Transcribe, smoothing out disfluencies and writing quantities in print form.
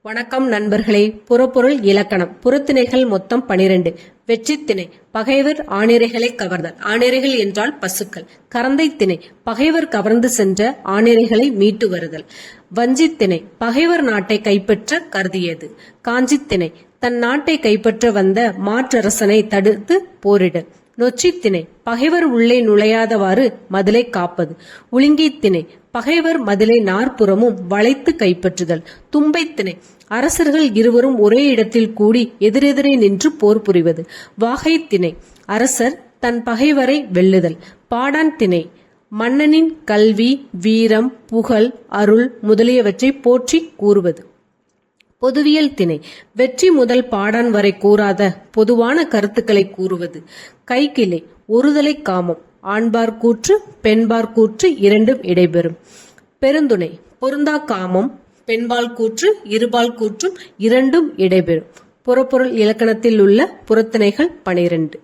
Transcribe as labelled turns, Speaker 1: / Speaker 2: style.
Speaker 1: வணக்கம் நண்பர்களே. புறப்பொருள் இலக்கணம். புறத்திணைகள் மொத்தம் 12. வெற்றித்திணை பகைவர் ஆணிரைகளை கவர்தல். ஆணிரைகள் என்றால் பசுக்கள். கரந்தை திணை பகைவர் கவர்ந்து சென்ற ஆணிரைகளை மீட்டு வருதல். வஞ்சித்திணை பகைவர் நாட்டை கைப்பற்ற கருதியது. காஞ்சித்திணை தன் நாட்டை கைப்பற்ற வந்த மாற்றரசனை தடுத்து போரிடல். நொச்சித்திணை பகைவர் உள்ளே நுழையாதவாறு மதிலை காப்பது. உளிங்கித்திணை பகைவர் மதிலை நாற்புறமும் வளைத்து கைப்பற்றுதல். தும்பைத்திணை அரசர்கள் இருவரும் ஒரே இடத்தில் கூடி எதிரெதிரே நின்று போர் புரிவது. வாகைத்திணை அரசர் தன் பகைவரை வெல்லுதல். பாடான் திணை மன்னனின் கல்வி, வீரம், புகழ், அருள் முதலியவற்றை போற்றி கூறுவது. பொதுவியல் திணை வெற்றி முதல் பாடான் வரை கூறாத பொதுவான கருத்துக்களை கூறுவது. கைக்கிளை ஒருதலை காமம். ஆண்பார் கூற்று பெண்பார் கூற்று இரண்டும் இடைபெறும். பெருந்துணை பொருந்தா காமம். பெண்பால் கூற்று இருபால் கூற்றும் இரண்டும் இடைபெறும். புறப்பொருள் இலக்கணத்தில் உள்ள புறத்திணைகள் 12.